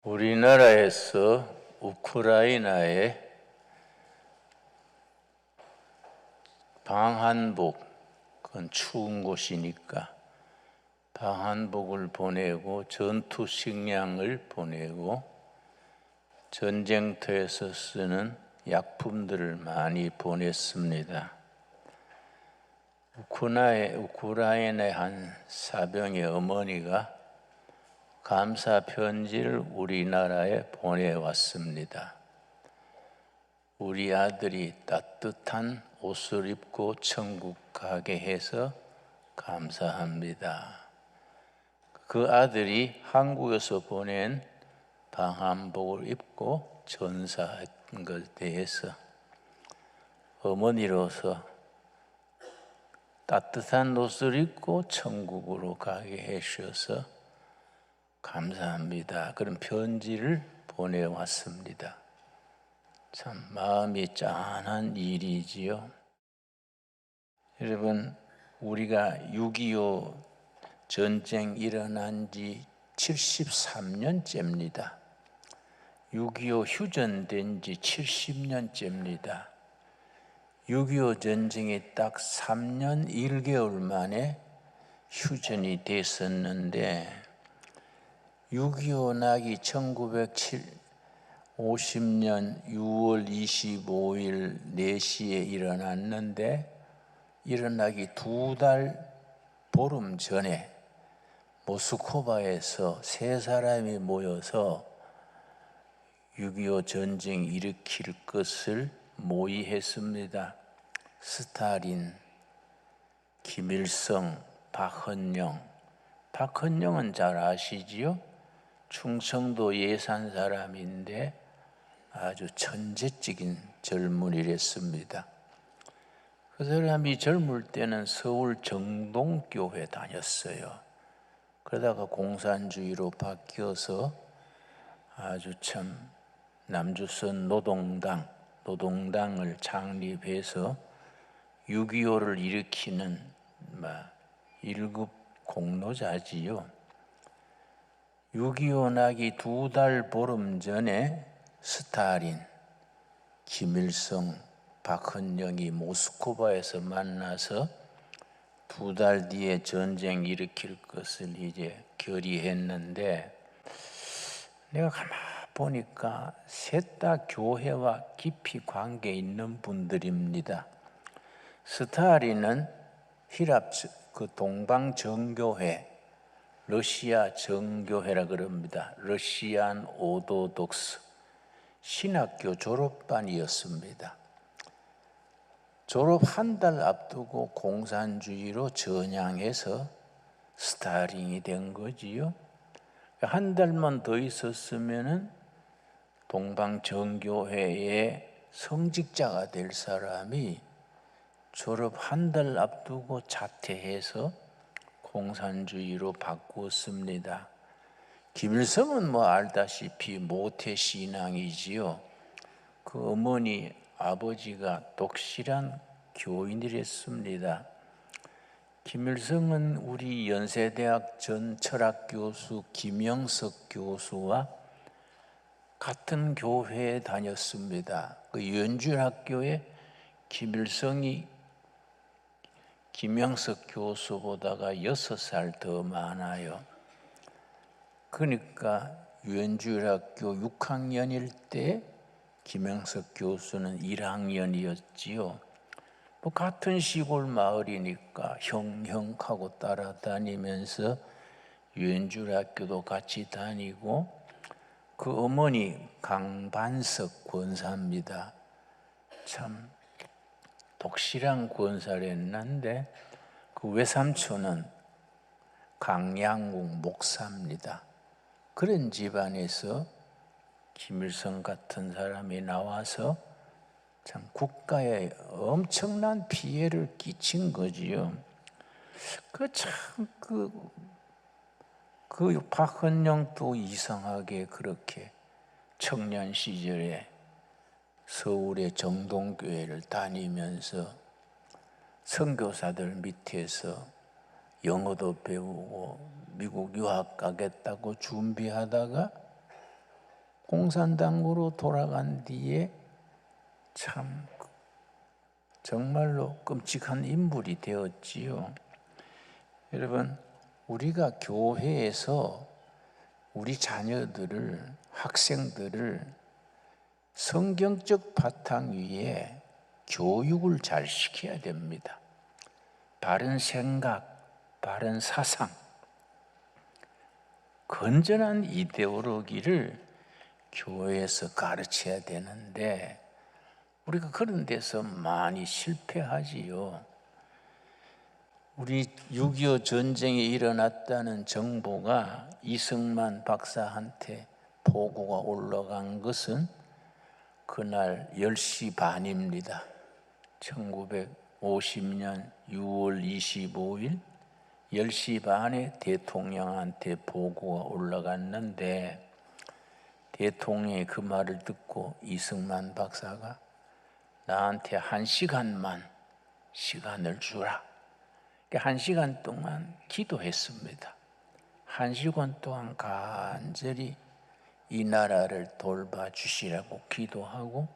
우리나라에서 우크라이나에 방한복, 그건 추운 곳이니까 방한복을 보내고 전투 식량을 보내고 전쟁터에서 쓰는 약품들을 많이 보냈습니다. 우크라이나의 한 사병의 어머니가 감사 편지를 우리나라에 보내왔습니다. 우리 아들이 따뜻한 옷을 입고 천국 가게 해서 감사합니다. 그 아들이 한국에서 보낸 방한복을 입고 전사한 것에 대해서 어머니로서 따뜻한 옷을 입고 천국으로 가게 해주셔서 감사합니다. 그런 편지를 보내왔습니다. 참 마음이 짠한 일이지요. 여러분, 우리가 6.25 전쟁 일어난 지 73년째입니다. 6.25 휴전된 지 70년째입니다. 6.25 전쟁이 딱 3년 1개월 만에 휴전이 됐었는데 6.25 나기 1950년 6월 25일 4시에 일어났는데 일어나기 2달 보름 전에 모스크바에서 3사람이 모여서 6.25 전쟁 일으킬 것을 모의했습니다. 스탈린, 김일성, 박헌영. 박헌영은 잘 아시지요? 충청도 예산 사람인데 아주 천재적인 젊은이랬습니다. 그 사람이 젊을 때는 서울 정동교회 다녔어요. 그러다가 공산주의로 바뀌어서 아주 참 남조선 노동당을 창립해서 6.25를 일으키는 1급 공로자지요. 6.25 나기 2달 보름 전에 스탈린, 김일성, 박헌영이 모스크바에서 만나서 2달 뒤에 전쟁 일으킬 것을 이제 결의했는데 내가 가만 보니까 셋 다 교회와 깊이 관계 있는 분들입니다. 스탈린은 히랍 그 동방 정교회, 러시아 정교회라 그럽니다. 러시안 오토독스 신학교 졸업반이었습니다. 졸업 한 달 앞두고 공산주의로 전향해서 스탈린이 된 거지요. 한 달만 더 있었으면은 동방 정교회의 성직자가 될 사람이 졸업 한 달 앞두고 자퇴해서 공산주의로 바꾸었습니다. 김일성은 알다시피 모태신앙이지요. 그 어머니, 아버지가 독실한 교인이랬습니다. 김일성은 우리 연세대학 전 철학교수 김영석 교수와 같은 교회에 다녔습니다. 그 연주학교에 김일성이 김영석 교수보다가 6살 더 많아요. 그러니까 유엔주일학교 6학년일 때 김영석 교수는 1학년이었지요. 같은 시골 마을이니까 형하고 따라다니면서 유엔주일학교도 같이 다니고 그 어머니 강반석 권사입니다. 참 독실한 권사랬는데 그 외삼촌은 강양국 목사입니다. 그런 집안에서 김일성 같은 사람이 나와서 참 국가에 엄청난 피해를 끼친 거지요. 그 박헌영도 이상하게 그렇게 청년 시절에 서울의 정동교회를 다니면서 선교사들 밑에서 영어도 배우고 미국 유학 가겠다고 준비하다가 공산당으로 돌아간 뒤에 참 정말로 끔찍한 인물이 되었지요. 여러분, 우리가 교회에서 우리 자녀들을, 학생들을 성경적 바탕 위에 교육을 잘 시켜야 됩니다. 바른 생각, 바른 사상, 건전한 이데올로기를 교회에서 가르쳐야 되는데 우리가 그런 데서 많이 실패하지요. 우리 6.25 전쟁이 일어났다는 정보가 이승만 박사한테 보고가 올라간 것은 그날 10시 반입니다. 1950년 6월 25일 10시 반에 대통령한테 보고가 올라갔는데 대통령이 그 말을 듣고 이승만 박사가 나한테 1시간만 시간을 주라. 1시간 동안 기도했습니다. 1시간 동안 간절히 이 나라를 돌봐주시라고 기도하고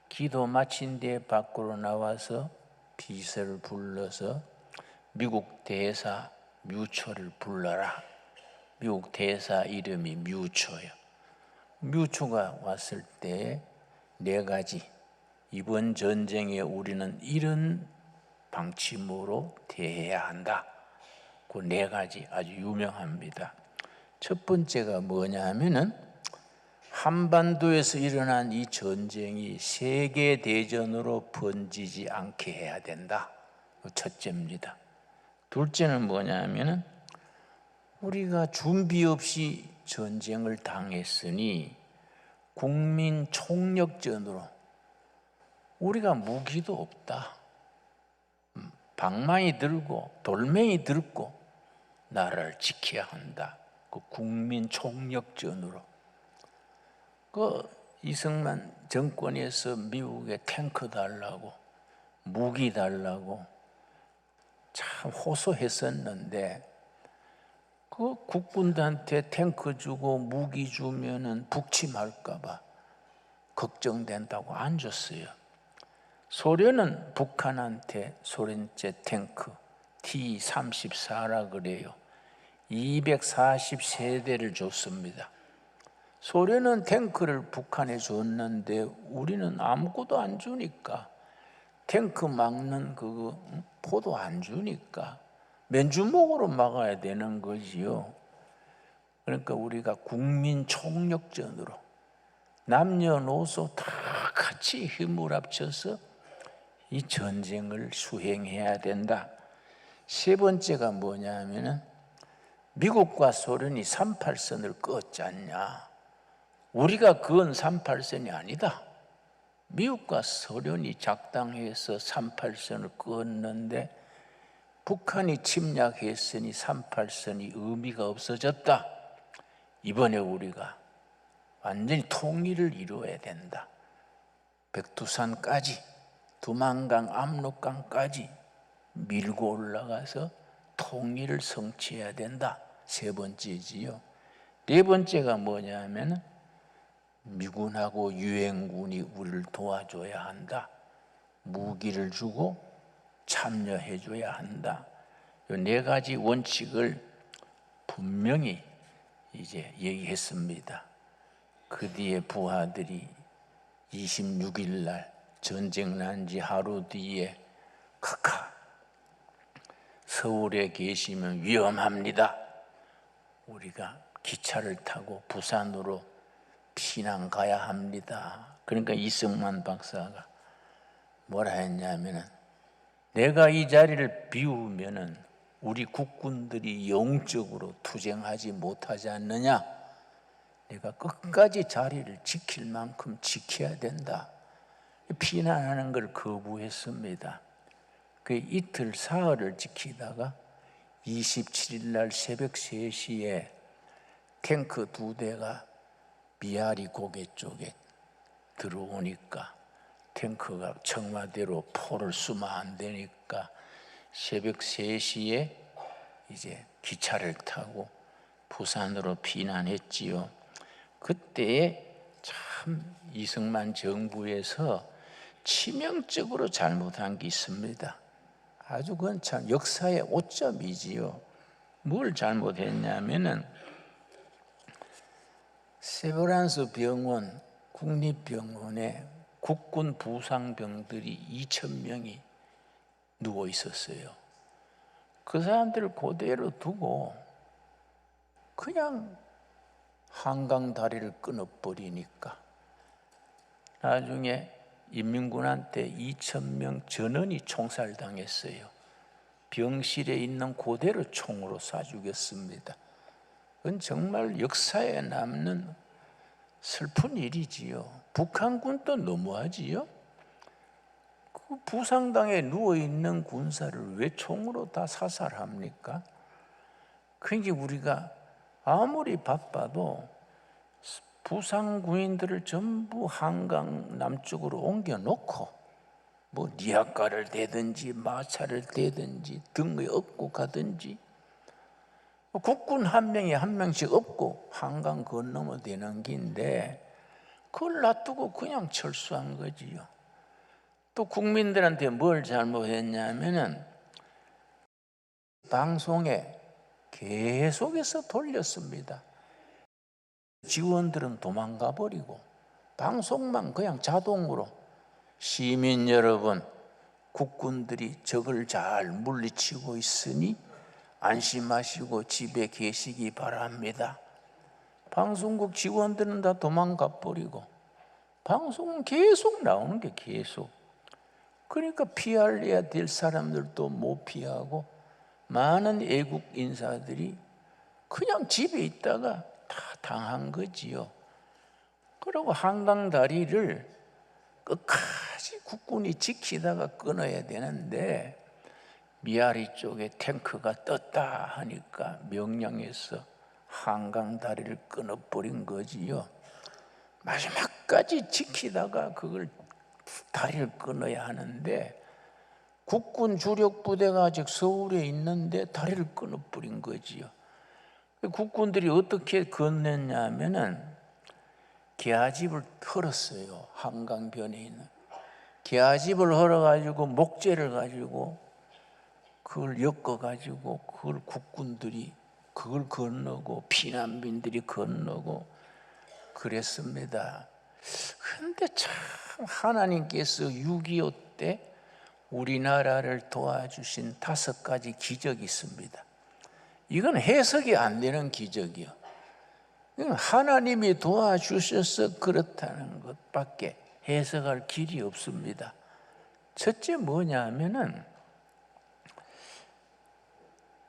기도 마친 뒤에 밖으로 나와서 비서를 불러서 미국 대사 뮤초를 불러라. 미국 대사 이름이 뮤초예요. 뮤초가 왔을 때 4가지 이번 전쟁에 우리는 이런 방침으로 대해야 한다. 그 4가지 아주 유명합니다. 첫 번째가 뭐냐 하면은 한반도에서 일어난 이 전쟁이 세계 대전으로 번지지 않게 해야 된다. 첫째입니다. 둘째는 뭐냐 하면은 우리가 준비 없이 전쟁을 당했으니 국민 총력전으로 우리가 무기도 없다. 방망이 들고 돌멩이 들고 나라를 지켜야 한다. 그 국민 총력전으로. 그 이승만 정권에서 미국에 탱크 달라고 무기 달라고 참 호소했었는데 그 국군들한테 탱크 주고 무기 주면은 북침할까봐 걱정된다고 안 줬어요. 소련은 북한한테 소련제 탱크 T-34라 그래요. 240세대를 줬습니다. 소련은 탱크를 북한에 줬는데 우리는 아무것도 안 주니까 탱크 막는 그 포도 안 주니까 맨주먹으로 막아야 되는 거지요. 그러니까 우리가 국민 총력전으로 남녀노소 다 같이 힘을 합쳐서 이 전쟁을 수행해야 된다. 세 번째가 뭐냐 하면은 미국과 소련이 38선을 그었지 않냐. 우리가 그은 38선이 아니다. 미국과 소련이 작당해서 38선을 그었는데 북한이 침략했으니 38선이 의미가 없어졌다. 이번에 우리가 완전히 통일을 이루어야 된다. 백두산까지 두만강, 압록강까지 밀고 올라가서 통일을 성취해야 된다. 세 번째지요. 네 번째가 뭐냐 하면 미군하고 유엔군이 우리를 도와줘야 한다. 무기를 주고 참여해 줘야 한다. 이 4가지 원칙을 분명히 이제 얘기했습니다. 그 뒤에 부하들이 26일 날 전쟁 난 지 하루 뒤에 카카 서울에 계시면 위험합니다. 우리가 기차를 타고 부산으로 피난 가야 합니다. 그러니까 이승만 박사가 뭐라 했냐면은 내가 이 자리를 비우면은 우리 국군들이 영적으로 투쟁하지 못하지 않느냐? 내가 끝까지 자리를 지킬 만큼 지켜야 된다. 피난하는 걸 거부했습니다. 그 이틀 사흘을 지키다가 27일 날 새벽 3시에 탱크 2대가 미아리 고개 쪽에 들어오니까 탱크가 청와대로 포를 쏘면 안 되니까 새벽 3시에 이제 기차를 타고 부산으로 피난했지요. 그때 참 이승만 정부에서 치명적으로 잘못한 게 있습니다. 아주 그건 참 역사의 오점이지요. 뭘 잘못했냐면은 세브란스 병원, 국립병원에 국군 부상병들이 2,000명이 누워 있었어요. 그 사람들을 그대로 두고 그냥 한강 다리를 끊어버리니까 나중에 인민군한테 2,000명 전원이 총살당했어요. 병실에 있는 그대로 총으로 쏴 죽였습니다. 그건 정말 역사에 남는 슬픈 일이지요. 북한군도 너무하지요. 그 부상당에 누워있는 군사를 왜 총으로 다 사살합니까? 그러니까 우리가 아무리 바빠도 부상 군인들을 전부 한강 남쪽으로 옮겨놓고 뭐 니아가를 대든지 마차를 대든지 등에 업고 가든지 국군 한 명이 한 명씩 업고 한강 건너면 되는 긴데 그걸 놔두고 그냥 철수한 거지요. 또 국민들한테 뭘 잘못했냐면은 방송에 계속해서 돌렸습니다. 직원들은 도망가 버리고 방송만 그냥 자동으로 시민 여러분, 국군들이 적을 잘 물리치고 있으니 안심하시고 집에 계시기 바랍니다. 방송국 직원들은 다 도망가 버리고 방송은 계속 나오는 게 계속. 그러니까 피할래야 될 사람들도 못 피하고 많은 애국 인사들이 그냥 집에 있다가 다 당한 거지요. 그리고 한강 다리를 끝까지 국군이 지키다가 끊어야 되는데 미아리 쪽에 탱크가 떴다 하니까 명령해서 한강 다리를 끊어버린 거지요. 마지막까지 지키다가 그걸 다리를 끊어야 하는데 국군 주력 부대가 아직 서울에 있는데 다리를 끊어버린 거지요. 국군들이 어떻게 건넸냐면은 개아집을 헐었어요. 한강변에 있는 개아집을 헐어가지고 목재를 가지고 그걸 엮어가지고 그걸 국군들이 그걸 건너고 피난민들이 건너고 그랬습니다. 그런데 참 하나님께서 6.25 때 우리나라를 도와주신 5가지 기적이 있습니다. 이건 해석이 안 되는 기적이요. 이건 하나님이 도와주셔서 그렇다는 것밖에 해석할 길이 없습니다. 첫째 뭐냐면은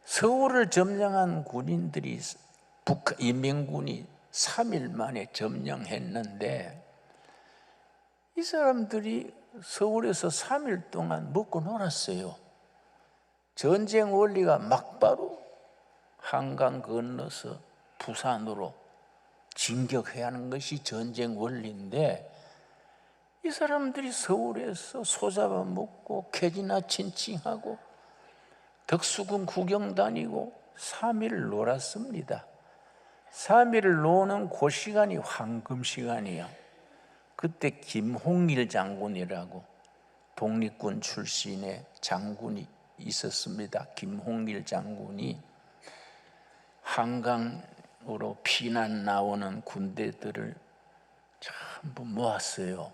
서울을 점령한 군인들이 인민군이 3일 만에 점령했는데 이 사람들이 서울에서 3일 동안 먹고 놀았어요. 전쟁 원리가 막바로 한강 건너서 부산으로 진격해야 하는 것이 전쟁 원리인데 이 사람들이 서울에서 소 잡아먹고 캐지나 친칭하고 덕수궁 구경 다니고 3일 놀았습니다. 3일을 노는 그 시간이 황금 시간이에요. 그때 김홍일 장군이라고 독립군 출신의 장군이 있었습니다. 김홍일 장군이 한강으로 피난 나오는 군대들을 전부 모았어요.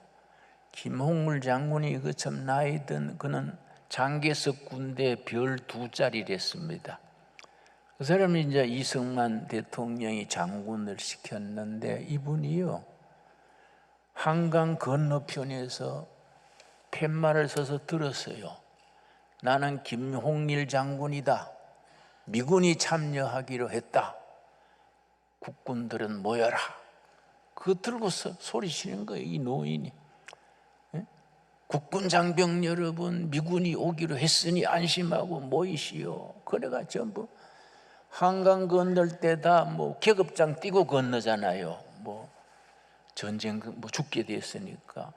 김홍일 장군이 그 참 나이 든 그는 장개석 군대 별 2자리랬습니다. 그 사람이 이제 이승만 대통령이 장군을 시켰는데 이분이요 한강 건너편에서 팻말을 서서 들었어요. 나는 김홍일 장군이다. 미군이 참여하기로 했다. 국군들은 모여라. 그거 들고서 소리치는 거예요. 이 노인이. 국군 장병 여러분, 미군이 오기로 했으니 안심하고 모이시오. 그래가 전부 한강 건널 때 다 뭐 계급장 띄고 건너잖아요. 뭐 전쟁 뭐 죽게 됐으니까.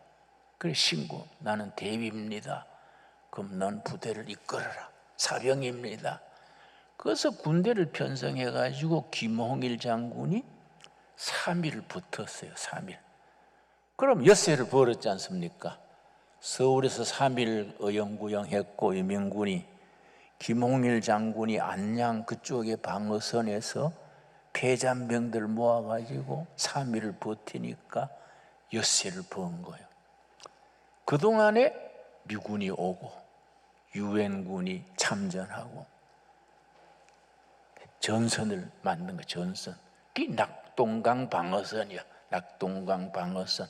그래 신고 나는 대위입니다. 그럼 넌 부대를 이끌어라. 사병입니다. 그래서 군대를 편성해 가지고 김홍일 장군이 3일 붙었어요. 3일. 그럼 엿새를 벌었지 않습니까? 서울에서 3일 어영부영했고 유명군이 김홍일 장군이 안양 그쪽의 방어선에서 폐잔병들 모아가지고 3일을 버티니까 엿새를 번 거예요. 그동안에 미군이 오고 유엔군이 참전하고 전선을 만든 거, 전선. 그게 낙동강 방어선이야. 낙동강 방어선.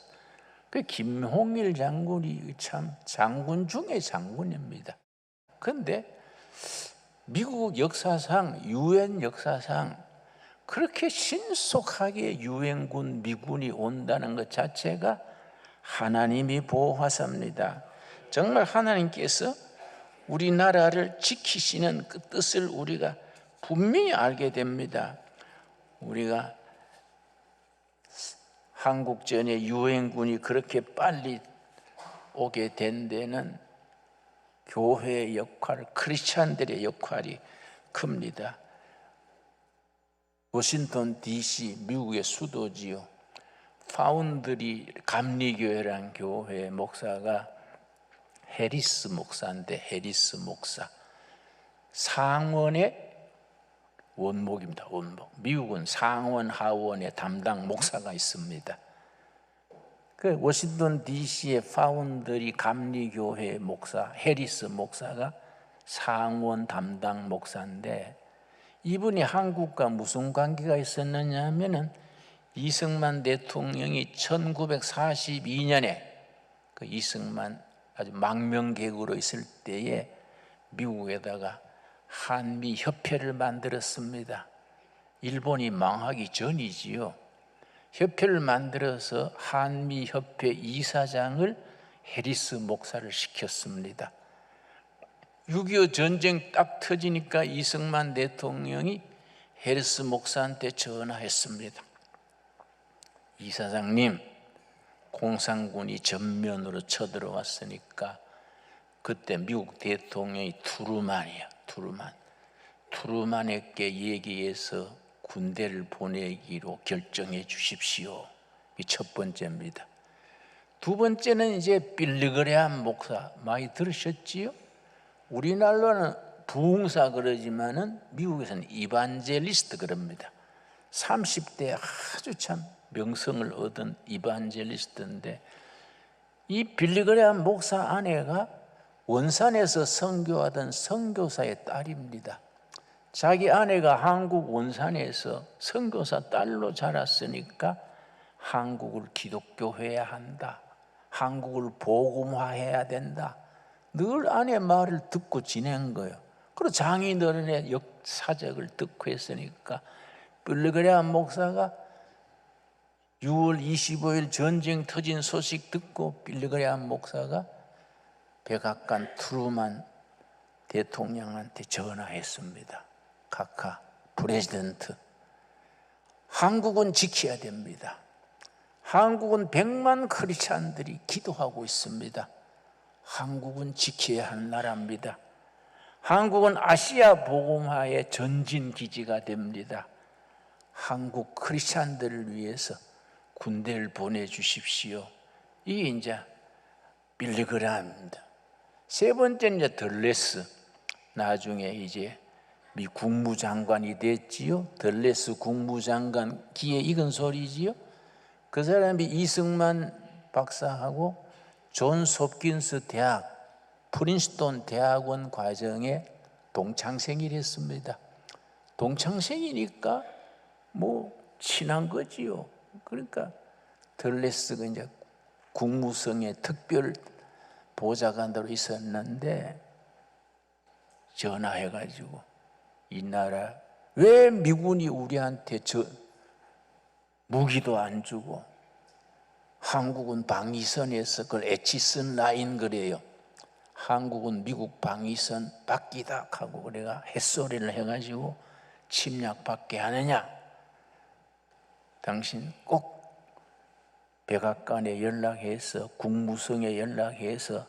그 김홍일 장군이 참 장군 중에 장군입니다. 그런데 미국 역사상, 유엔 역사상 그렇게 신속하게 유엔군, 미군이 온다는 것 자체가 하나님이 보호하십니다. 정말 하나님께서 우리나라를 지키시는 그 뜻을 우리가 분명히 알게 됩니다. 우리가 한국전에 유엔군이 그렇게 빨리 오게 된 데는 교회의 역할, 크리스찬들의 역할이 큽니다. 워싱턴 DC, 미국의 수도지요. 파운드리 감리교회라는 교회 목사가 해리스 목사인데, 해리스 목사 상원의 원목입니다. 원목. 미국은 상원, 하원의 담당 목사가 있습니다. 그 워싱턴 DC의 파운드리 감리교회 목사 해리스 목사가 상원 담당 목사인데, 이분이 한국과 무슨 관계가 있었느냐 하면은 이승만 대통령이 1942년에 그 이승만 아주 망명객으로 있을 때에 미국에다가 한미 협회를 만들었습니다. 일본이 망하기 전이지요. 협회를 만들어서 한미 협회 이사장을 해리스 목사를 시켰습니다. 6.25 전쟁 딱 터지니까 이승만 대통령이 해리스 목사한테 전화했습니다. 이사장님, 공산군이 전면으로 쳐들어왔으니까, 그때 미국 대통령이 투르만에게 얘기해서 군대를 보내기로 결정해 주십시오. 이 첫 번째입니다. 두 번째는 이제 빌리그레함 목사, 많이 들으셨지요? 우리나라는 부흥사 그러지만은 미국에서는 이반젤리스트 그럽니다. 30대에 아주 참 명성을 얻은 이반젤리스트인데, 이 빌리그레함 목사 아내가 원산에서 선교하던 선교사의 딸입니다. 자기 아내가 한국 원산에서 선교사 딸로 자랐으니까 한국을 기독교해야 한다, 한국을 복음화해야 된다, 늘 아내 말을 듣고 지낸 거예요. 그리고 장인어른의 역사적을 듣고 했으니까 빌리그레함 목사가 6월 25일 전쟁 터진 소식 듣고 빌리그레함 목사가 백악관 트루만 대통령한테 전화했습니다. 카카 프레지던트, 한국은 지켜야 됩니다. 한국은 100만 크리스찬들이 기도하고 있습니다. 한국은 지켜야 할 나라입니다. 한국은 아시아 복음화의 전진 기지가 됩니다. 한국 크리스찬들을 위해서 군대를 보내주십시오. 이게 이제 빌리그레함입니다. 세 번째는 이제 덜레스, 나중에 이제 미 국무장관이 됐지요. 덜레스 국무장관, 귀에 익은 소리지요. 그 사람이 이승만 박사하고 존스 홉킨스 대학, 프린스턴 대학원 과정에 동창생이랬습니다. 동창생이니까 뭐 친한 거지요. 그러니까 덜레스가 이제 국무성의 특별 보좌관으로 있었는데 전화해가지고, 이 나라 왜 미군이 우리한테 무기도 안 주고, 한국은 방위선에서 그걸 에치슨 라인 그래요. 한국은 미국 방위선 밖이다 하고 그래가 햇소리를 해가지고 침략받게 하느냐, 당신 꼭 백악관에 연락해서 국무성에 연락해서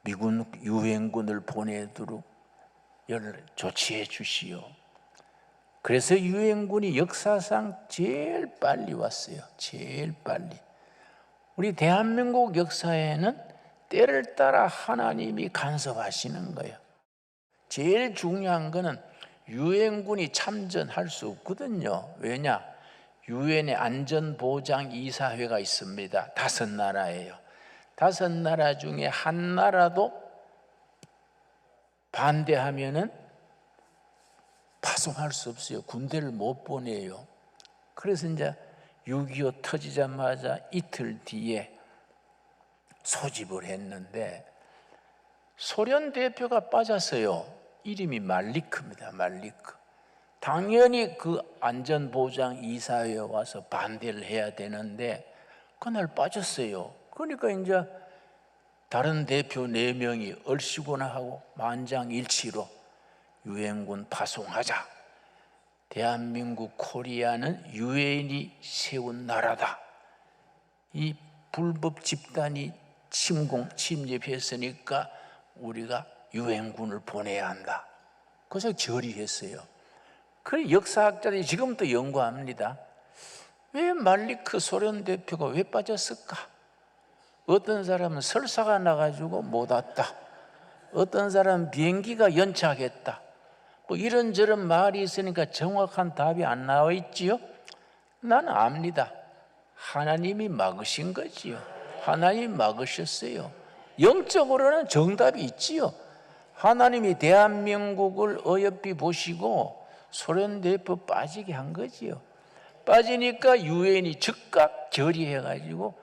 미군 유엔군을 보내도록 조치해 주시오. 그래서 유엔군이 역사상 제일 빨리 왔어요. 제일 빨리. 우리 대한민국 역사에는 때를 따라 하나님이 간섭하시는 거예요. 제일 중요한 거는 유엔군이 참전할 수 없거든요. 왜냐? 유엔의 안전보장이사회가 있습니다. 5나라예요. 5나라 중에 한 나라도 반대하면은 파송할 수 없어요. 군대를 못 보내요. 그래서 이제 6.25 터지자마자 이틀 뒤에 소집을 했는데 소련 대표가 빠졌어요. 이름이 말리크입니다. 말리크. 당연히 그 안전보장이사회에 와서 반대를 해야 되는데 그날 빠졌어요. 그러니까 이제 다른 대표 4명이 얼씨구나 하고 만장일치로 유엔군 파송하자. 대한민국 코리아는 유엔이 세운 나라다. 이 불법 집단이 침입했으니까 우리가 유엔군을 보내야 한다. 그래서 결의했어요. 그 역사학자들이 지금도 연구합니다. 왜 말리크 소련 대표가 왜 빠졌을까? 어떤 사람은 설사가 나가지고 못 왔다. 어떤 사람은 비행기가 연착했다. 뭐 이런저런 말이 있으니까 정확한 답이 안 나와 있지요? 나는 압니다. 하나님이 막으신 거지요. 하나님이 막으셨어요. 영적으로는 정답이 있지요. 하나님이 대한민국을 어여삐 보시고 소련 대표 빠지게 한 거지요. 빠지니까 유엔이 즉각 결의해가지고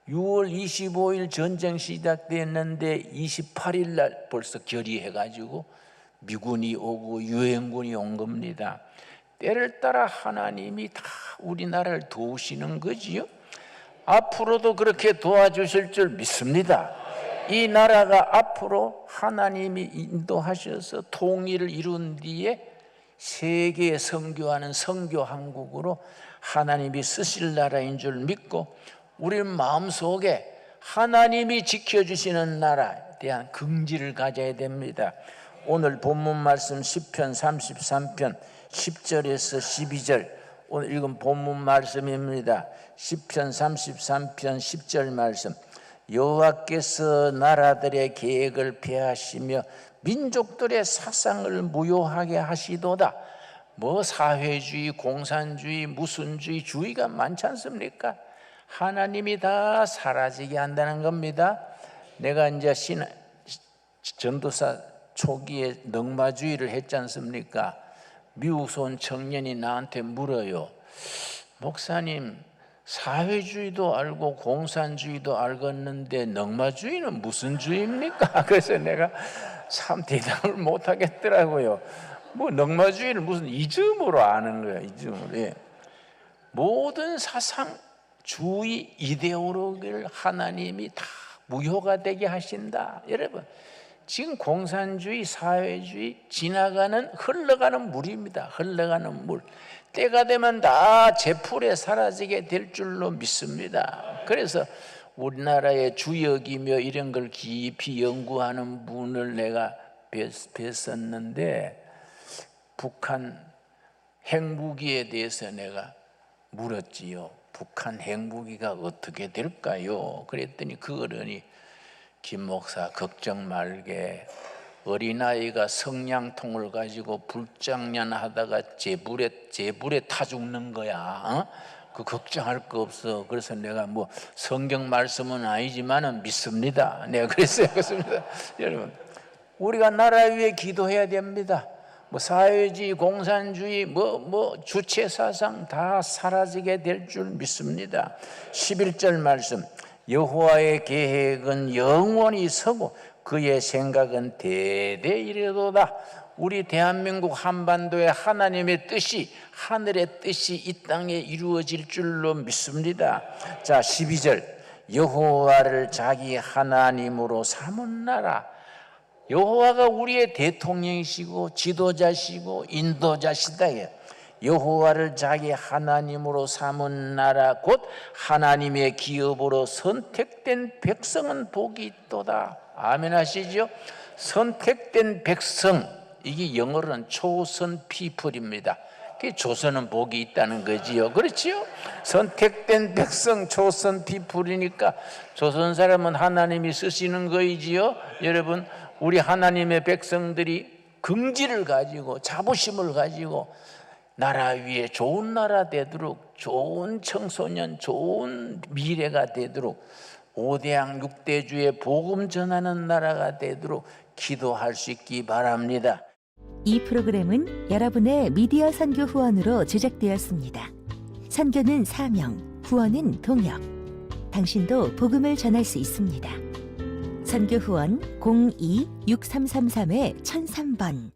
6월 25일 전쟁 시작됐는데 28일 날 벌써 결의해가지고 미군이 오고 유엔군이 온 겁니다. 때를 따라 하나님이 다 우리나라를 도우시는 거지요. 앞으로도 그렇게 도와주실 줄 믿습니다. 이 나라가 앞으로 하나님이 인도하셔서 통일을 이룬 뒤에 세계에 선교하는 선교한국으로 하나님이 쓰실 나라인 줄 믿고 우리 마음속에 하나님이 지켜주시는 나라에 대한 긍지를 가져야 됩니다. 오늘 본문 말씀 시편 33편 10절에서 12절 오늘 읽은 본문 말씀입니다. 시편 33편 10절 말씀. 여호와께서 나라들의 계획을 폐하시며 민족들의 사상을 무효하게 하시도다. 뭐 사회주의, 공산주의, 무슨주의, 주의가 많지 않습니까? 하나님이 다 사라지게 한다는 겁니다. 내가 이제 전도사 초기에 넉마주의를 했지 않습니까? 미국에서 온 청년이 나한테 물어요. 목사님, 사회주의도 알고 공산주의도 알겠는데 넉마주의는 무슨 주의입니까? 그래서 내가 참 대답을 못 하겠더라고요. 뭐 넉마주의를 무슨 이즘으로 아는 거예요. 이즘으로. 예. 모든 사상, 주의, 이데올로기를 하나님이 다 무효가 되게 하신다. 여러분, 지금 공산주의, 사회주의 지나가는 흘러가는 물입니다. 흘러가는 물. 때가 되면 다 제풀에 사라지게 될 줄로 믿습니다. 그래서 우리나라의 주역이며 이런 걸 깊이 연구하는 분을 내가 뵀었는데 북한 핵무기에 대해서 내가 물었지요. 북한 핵무기가 어떻게 될까요? 그랬더니 그 어른이 김 목사 걱정 말게 어린아이가 성냥통을 가지고 불장난하다가 재불에 타 죽는 거야. 그 걱정할 거 없어. 그래서 내가 뭐 성경 말씀은 아니지만은 믿습니다. 내가 그랬어요. 그렇습니다. 여러분, 우리가 나라 위에 기도해야 됩니다. 뭐 사회주의, 공산주의, 뭐 주체 사상 다 사라지게 될 줄 믿습니다. 11절 말씀. 여호와의 계획은 영원히 서고 그의 생각은 대대 이르도다. 우리 대한민국 한반도의 하나님의 뜻이 하늘의 뜻이 이 땅에 이루어질 줄로 믿습니다. 자, 12절. 여호와를 자기 하나님으로 삼은 나라. 여호와가 우리의 대통령이시고 지도자시고 인도자시다. 여호와를 자기 하나님으로 삼은 나라 곧 하나님의 기업으로 선택된 백성은 복이 있도다. 아멘 하시죠? 선택된 백성, 이게 영어로는 chosen people입니다. 그 조선은 복이 있다는 거지요. 그렇지요? 선택된 백성 초선 피플이니까 조선 사람은 하나님이 쓰시는 거이지요. 여러분, 우리 하나님의 백성들이 긍지를 가지고 자부심을 가지고 나라 위에 좋은 나라 되도록, 좋은 청소년, 좋은 미래가 되도록, 5대양 6대주의 복음 전하는 나라가 되도록 기도할 수 있기 바랍니다. 이 프로그램은 여러분의 미디어 선교 후원으로 제작되었습니다. 선교는 사명, 후원은 동역. 당신도 복음을 전할 수 있습니다. 선교 후원 02-6333-1003번